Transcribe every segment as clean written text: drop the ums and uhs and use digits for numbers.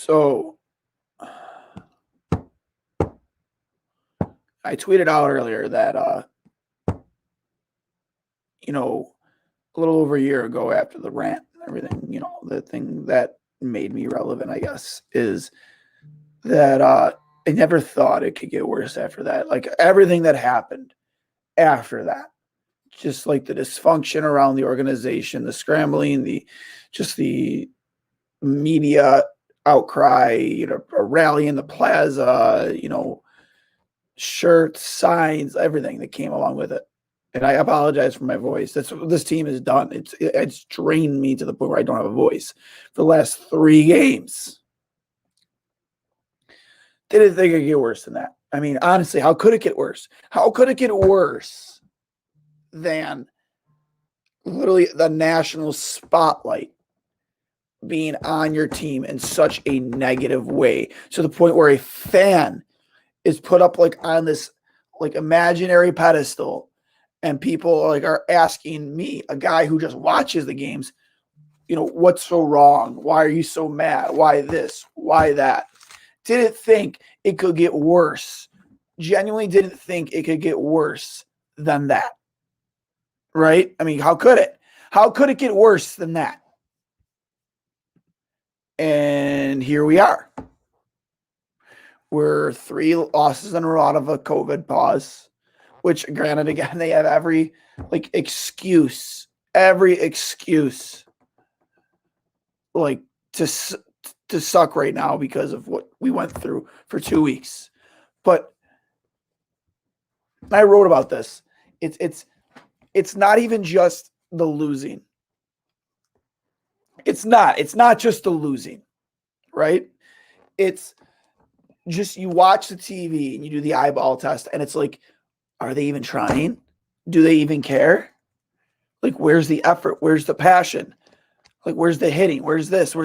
So I tweeted out earlier that a little over a year ago after the rant and everything, the thing that made me relevant, I guess, is that I never thought it could get worse after that. Like everything that happened after that, just like the dysfunction around the organization, the scrambling, the media outcry, a rally in the plaza, shirts, signs, everything that came along with it. And I apologize for my voice. That's what this team has done. It's drained me to the point where I don't have a voice for the last 3 games. Didn't think it could get worse than that. I mean, honestly, how could it get worse? How could it get worse than literally the national spotlight being on your team in such a negative way, to the point where a fan is put up like on this like imaginary pedestal, and people like are asking me, a guy who just watches the games, what's so wrong? Why are you so mad? Why this? Why that? Didn't think it could get worse. Genuinely didn't think it could get worse than that. Right? I mean, how could it? How could it get worse than that? And here we are. We're 3 losses in a row out of a COVID pause, which, granted, again, they have every excuse, like to suck right now because of what we went through for 2 weeks. But I wrote about this. It's not even just the losing. It's not just the losing, right? It's just, you watch the TV and you do the eyeball test, and it's like, are they even trying? Do they even care? Like, where's the effort? Where's the passion? Like, where's the hitting? Where's this?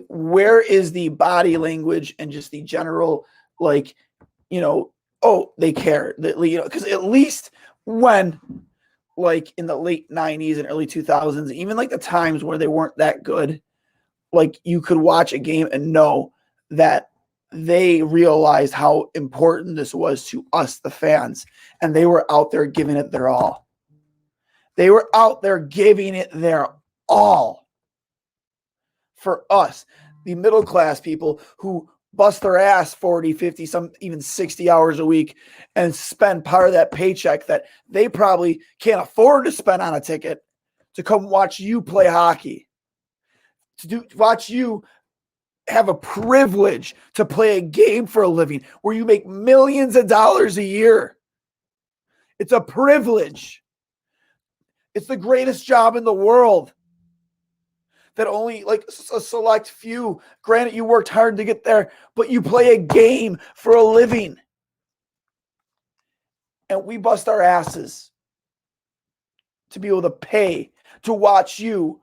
Where is the body language and just the general, they care. Because at least when, like, in the late 90s and early 2000s, even like the times where they weren't that good, like, you could watch a game and know that they realized how important this was to us, the fans, and they were out there giving it their all. They were out there giving it their all for us, the middle class people who bust their ass 40, 50, some even 60 hours a week and spend part of that paycheck that they probably can't afford to spend on a ticket to come watch you play hockey, watch you have a privilege to play a game for a living where you make millions of dollars a year. It's a privilege. It's the greatest job in the world that only like a select few, granted you worked hard to get there, but you play a game for a living. And we bust our asses to be able to pay to watch you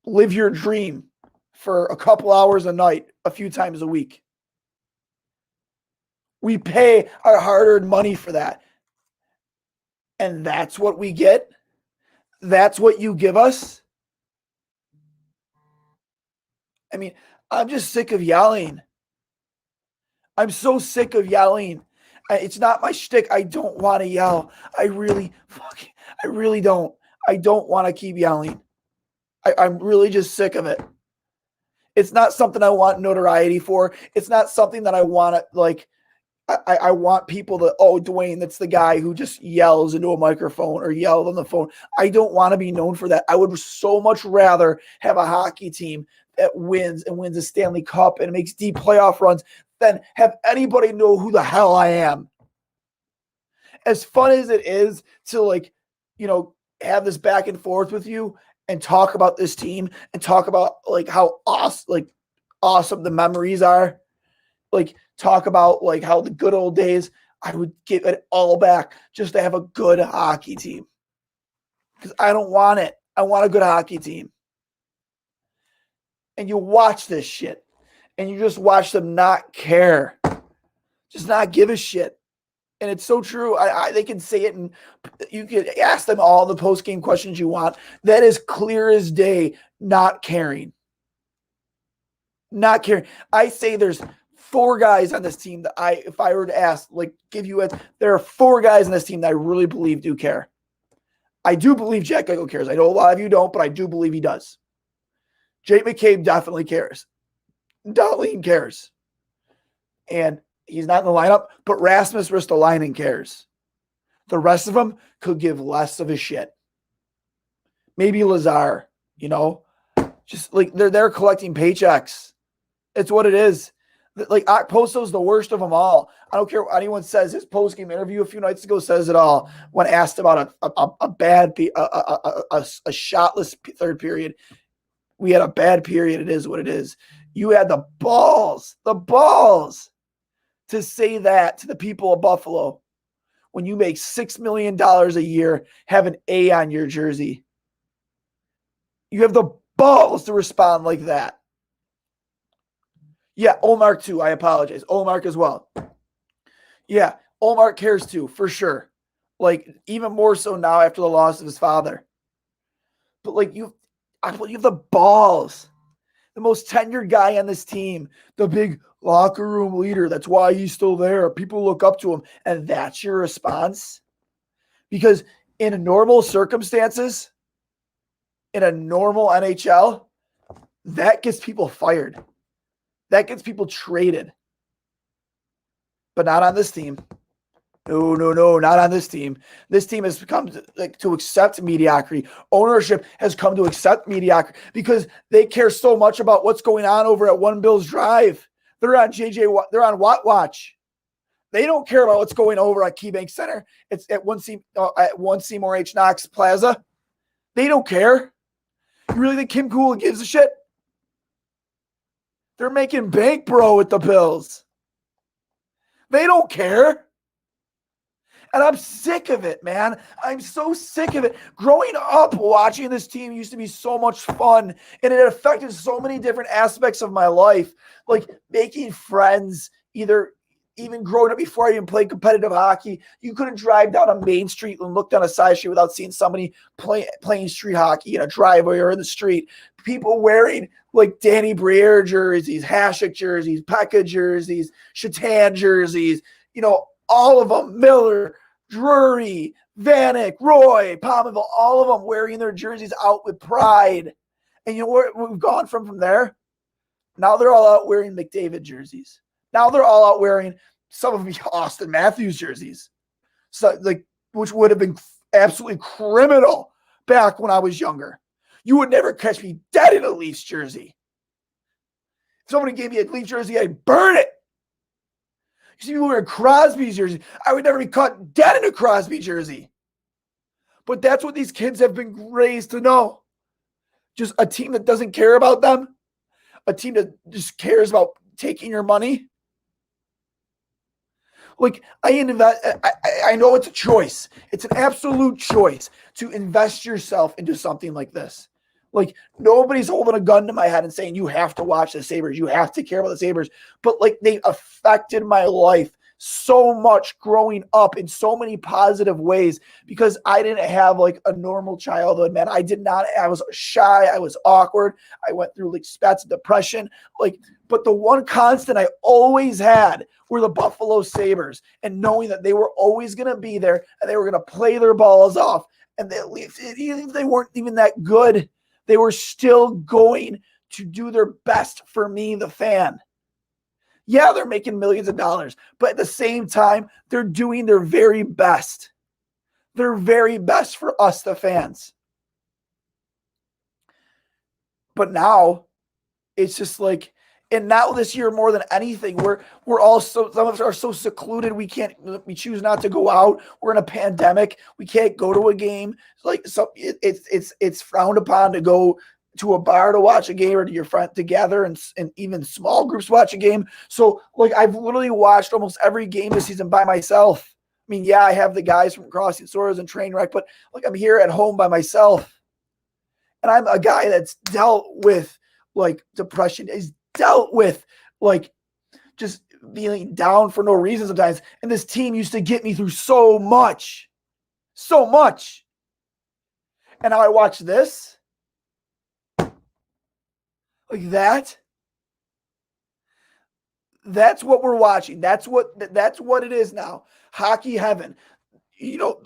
live your dream for a couple hours a night, a few times a week. We pay our hard-earned money for that. And that's what we get? That's what you give us? I mean, I'm just sick of yelling. I'm so sick of yelling. It's not my shtick. I don't want to yell. I really don't. I don't want to keep yelling. I'm really just sick of it. It's not something I want notoriety for. It's not something that I want to, I want people to, oh, Duane, that's the guy who just yells into a microphone or yelled on the phone. I don't want to be known for that. I would so much rather have a hockey team that wins a Stanley Cup and makes deep playoff runs than have anybody know who the hell I am. As fun as it is to have this back and forth with you and talk about this team and talk about how awesome the memories are, talk about how the good old days, I would give it all back just to have a good hockey team. Because I don't want it. I want a good hockey team. And you watch this shit and you just watch them not care, just not give a shit. And it's so true. They can say it, and you can ask them all the post-game questions you want. That is clear as day, not caring. Not caring. I say there's 4 guys on this team that if I were to ask, like, there are 4 guys on this team that I really believe do care. I do believe Jack Eichel cares. I know a lot of you don't, but I do believe he does. Jake McCabe definitely cares. Dahlin cares. And he's not in the lineup, but Rasmus Ristolainen cares. The rest of them could give less of a shit. Maybe Lazar, just like they're collecting paychecks. It's what it is. Like Okposo's the worst of them all. I don't care what anyone says. His post-game interview a few nights ago says it all. When asked about a shotless third period, we had a bad period. It is what it is. You had the balls to say that to the people of Buffalo when you make $6 million a year, have an A on your jersey. You have the balls to respond like that. Yeah, Olmark too. I apologize. Olmark as well. Yeah, Olmark cares too, for sure. Like, even more so now after the loss of his father. But, like, you have the balls. The most tenured guy on this team. The big locker room leader. That's why he's still there. People look up to him. And that's your response? Because in normal circumstances, in a normal NHL, that gets people fired. That gets people traded. But not on this team. No, not on this team. This team has come to accept mediocrity. Ownership has come to accept mediocrity because they care so much about what's going on over at One Bills Drive. They're on Watt Watch. They don't care about what's going over at KeyBank Center. It's at One Seymour H. Knox Plaza. They don't care. You really think Kim Cooley gives a shit? They're making bank, bro, with the Bills. They don't care. And I'm sick of it, man. I'm so sick of it. Growing up watching this team used to be so much fun, and it affected so many different aspects of my life, like making friends, even growing up before I even played competitive hockey. You couldn't drive down a main street and look down a side street without seeing somebody playing street hockey in a driveway or in the street. People wearing like Danny Briere jerseys, Hasek jerseys, Pekka jerseys, Shatan jerseys, all of them, Miller, Drury, Vanek, Roy, Pominville, all of them wearing their jerseys out with pride. And where we've gone from there? Now they're all out wearing McDavid jerseys. Now they're all out wearing some of them Austin Matthews jerseys. So, which would have been absolutely criminal back when I was younger. You would never catch me dead in a Leafs jersey. If somebody gave me a Leafs jersey, I'd burn it. You see me wearing Crosby's jersey. I would never be caught dead in a Crosby jersey. But that's what these kids have been raised to know. Just a team that doesn't care about them. A team that just cares about taking your money. Like, I know it's a choice. It's an absolute choice to invest yourself into something like this. Like, nobody's holding a gun to my head and saying, you have to watch the Sabres. You have to care about the Sabres. But, like, they affected my life so much growing up in so many positive ways because I didn't have, like, a normal childhood, man. I was shy. I was awkward. I went through, like, spats of depression. But the one constant I always had were the Buffalo Sabres and knowing that they were always going to be there and they were going to play their balls off. And even if they weren't even that good, they were still going to do their best for me, the fan. Yeah, they're making millions of dollars, but at the same time, they're doing their very best. Their very best for us, the fans. But now, it's just like, and now this year more than anything, we're all some of us are so secluded. We choose not to go out. We're in a pandemic. We can't go to a game. It's frowned upon to go to a bar to watch a game or to your friend to gather and even small groups watch a game. So, like, I've literally watched almost every game this season by myself. I mean, yeah, I have the guys from Crossing Swords and Trainwreck, but like, I'm here at home by myself. And I'm a guy that's dealt with like depression, is dealt with like just feeling down for no reason sometimes. And this team used to get me through so much. And now I watch this like that. That's what we're watching. That's what it is now. Hockey heaven.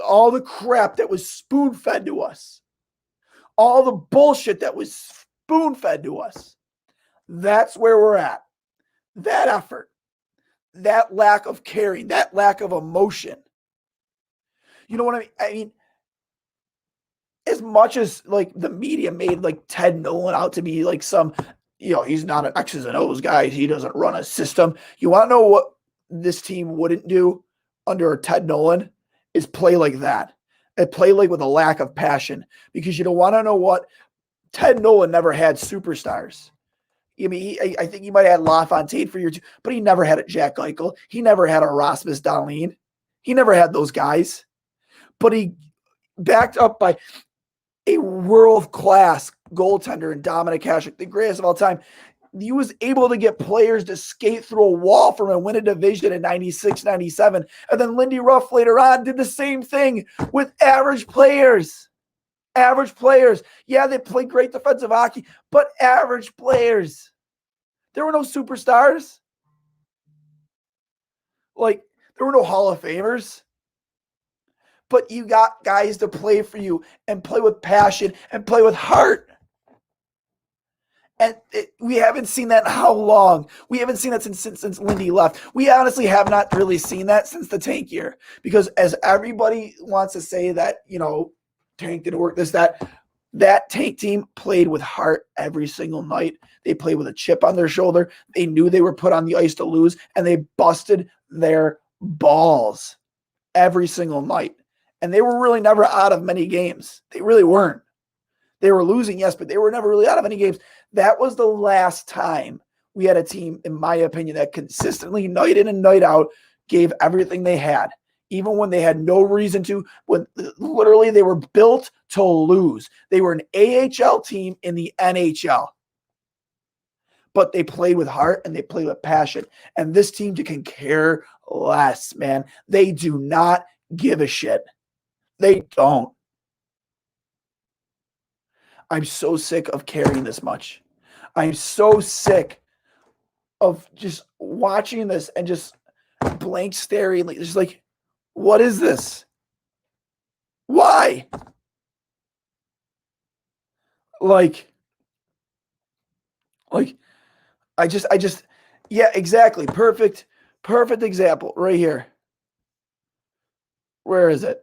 All the crap that was spoon fed to us, all the bullshit that was spoon fed to us. That's where we're at. That effort, that lack of caring, that lack of emotion. You know what I mean? I mean, as much as like the media made like Ted Nolan out to be like some, he's not an X's and O's guy. He doesn't run a system. You want to know what this team wouldn't do under Ted Nolan is play like that and play like with a lack of passion, because you don't want to know what Ted Nolan never had superstars. I mean, I think he might have had LaFontaine for years, but he never had a Jack Eichel. He never had a Rasmus Dahlin. He never had those guys. But he backed up by a world-class goaltender in Dominic Hasek, the greatest of all time. He was able to get players to skate through a wall from and win a division in 96, 97. And then Lindy Ruff later on did the same thing with average players. Average players. Yeah, they played great defensive hockey, but average players. There were no superstars. Like, there were no Hall of Famers. But you got guys to play for you and play with passion and play with heart. And we haven't seen that in how long? We haven't seen that since Lindy left. We honestly have not really seen that since the Tank year. Because as everybody wants to say that, Tank didn't work, that Tank team played with heart every single night. They played with a chip on their shoulder. They knew they were put on the ice to lose, and they busted their balls every single night. And they were really never out of many games. They really weren't. They were losing, yes, but they were never really out of any games. That was the last time we had a team, in my opinion, that consistently, night in and night out, gave everything they had, even when they had no reason to, when literally they were built to lose. They were an AHL team in the NHL. But they played with heart and they played with passion. And this team can care less, man. They do not give a shit. They don't. I'm so sick of caring this much. I'm so sick of just watching this and just blank staring. Just like, what is this? Why? Like, I just, yeah, exactly. Perfect example right here. Where is it?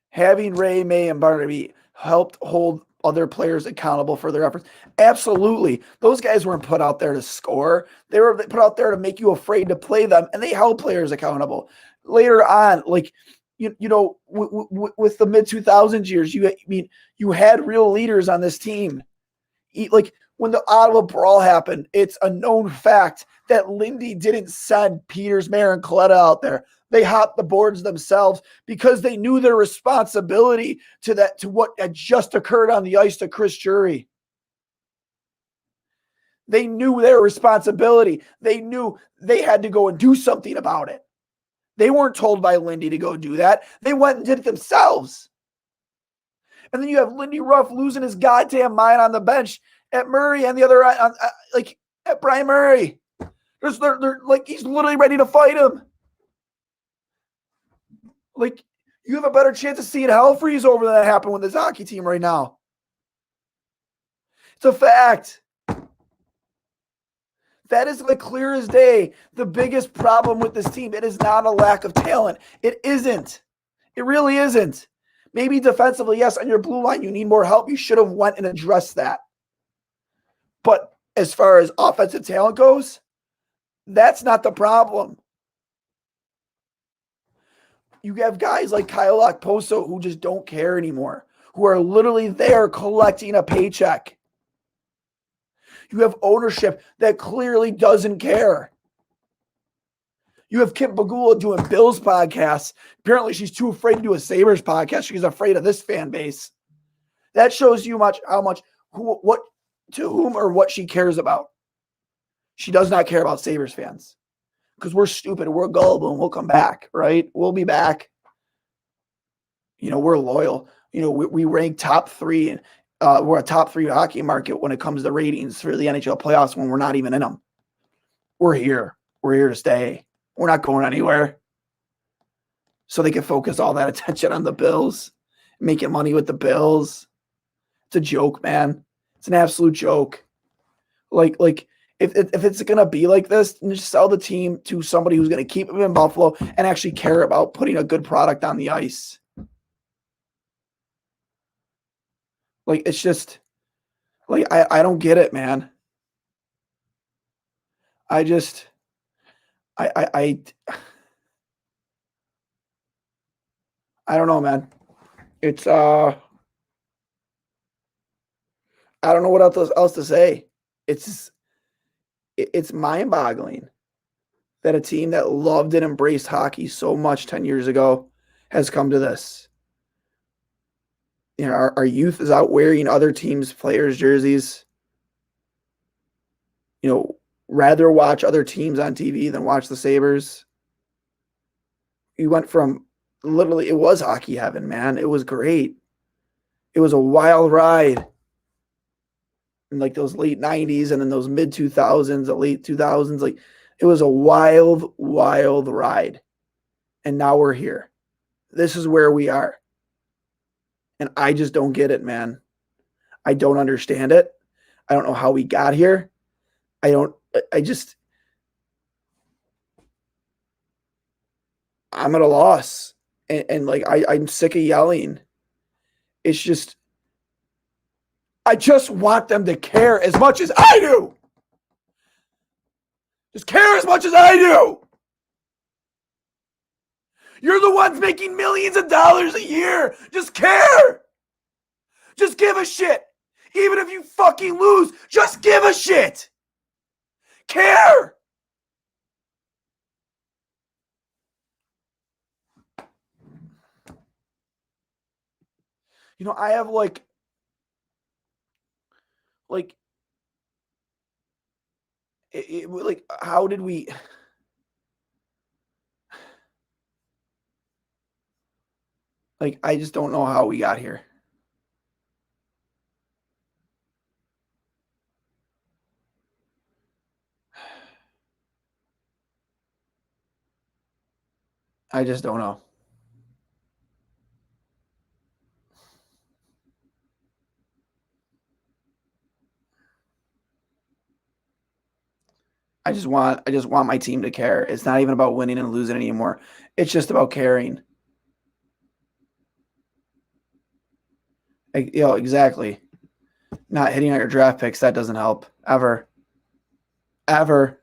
Having Ray, May, and Barnaby helped hold other players accountable for their efforts. Absolutely. Those guys weren't put out there to score. They were put out there to make you afraid to play them, and they held players accountable. Later on, like, with the mid-2000s years, you had real leaders on this team. Like, when the Ottawa brawl happened, it's a known fact that Lindy didn't send Peters, Mayer, and Coletta out there. They hopped the boards themselves because they knew their responsibility to what had just occurred on the ice to Chris Jury. They knew their responsibility. They knew they had to go and do something about it. They weren't told by Lindy to go do that. They went and did it themselves. And then you have Lindy Ruff losing his goddamn mind on the bench at Murray and the other at Brian Murray. They're like, he's literally ready to fight him. Like, you have a better chance of seeing hell freeze over than that happen with this hockey team right now. It's a fact. That is like clear as day. The biggest problem with this team, it is not a lack of talent. It isn't. It really isn't. Maybe defensively, yes, on your blue line, you need more help. You should have went and addressed that. But as far as offensive talent goes, that's not the problem. You have guys like Kyle Okposo who just don't care anymore, who are literally there collecting a paycheck. You have ownership that clearly doesn't care. You have Kim Bagula doing Bills podcasts. Apparently, she's too afraid to do a Sabres podcast. She's afraid of this fan base. That shows you what to whom or what she cares about. She does not care about Sabres fans because we're stupid. We're gullible and we'll come back, right? We'll be back. We're loyal. We rank top 3 We're a top 3 hockey market when it comes to ratings for the NHL playoffs when we're not even in them. We're here. We're here to stay. We're not going anywhere. So they can focus all that attention on the Bills, making money with the Bills. It's a joke, man. It's an absolute joke. Like if it's gonna be like this, then just sell the team to somebody who's gonna keep them in Buffalo and actually care about putting a good product on the ice. Like it's just like I don't get it, man. I just I don't know, man. It's I don't know what else to say. It's it's mind-boggling that a team that loved and embraced hockey so much 10 years ago has come to this. You know, our youth is out wearing other teams' players' jerseys. You know, rather watch other teams on TV than watch the Sabres. You went from literally, it was hockey heaven, man. It was great. It was a wild ride in like those late 90s and then those mid 2000s, the late 2000s. Like it was a wild, wild ride. And now we're here. This is where we are. And I just don't get it, man. I don't understand it. I don't know how we got here. I'm at a loss. And like, I'm sick of yelling. It's just, I just want them to care as much as I do. Just care as much as I do. You're the ones making millions of dollars a year. Just care. Just give a shit. Even if you fucking lose, just give a shit. Care. You know, I have like how did we like I just don't know how we got here. I just don't know. I just want my team to care. It's not even about winning and losing anymore. It's just about caring. You know, exactly. Not hitting on your draft picks, that doesn't help. Ever. Ever.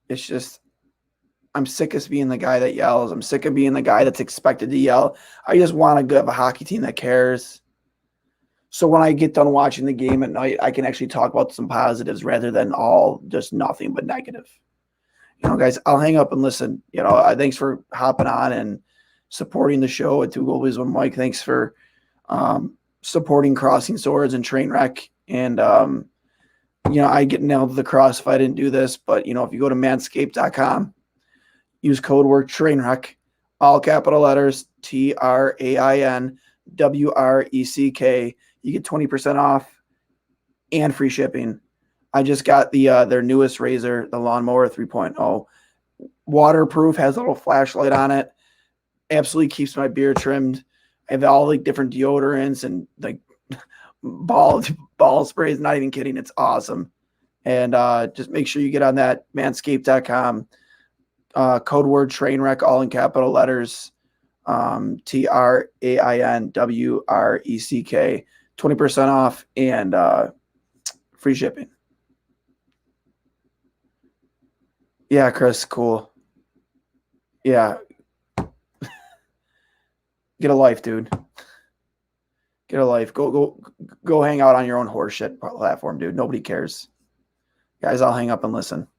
It's just I'm sick of being the guy that yells. I'm sick of being the guy that's expected to yell. I just want to have a hockey team that cares. So when I get done watching the game at night, I can actually talk about some positives rather than all just nothing but negative. You know, guys, I'll hang up and listen. You know, thanks for hopping on and supporting the show at Two Goalies One Mike. Thanks for supporting Crossing Swords and Trainwreck. And, you know, I get nailed to the cross if I didn't do this. But, you know, if you go to manscaped.com, use code word Trainwreck, all capital letters, TRAINWRECK. You get 20% off and free shipping. I just got their newest razor, the Lawnmower 3.0. Waterproof, has a little flashlight on it. Absolutely keeps my beard trimmed. I have all like different deodorants and like ball sprays. Not even kidding. It's awesome. And just make sure you get on that manscaped.com. Code word Trainwreck, all in capital letters. TRAINWRECK. 20% off and free shipping. Yeah, Chris, cool. Yeah. Get a life, dude. Get a life. Go hang out on your own horseshit platform, dude. Nobody cares. Guys, I'll hang up and listen.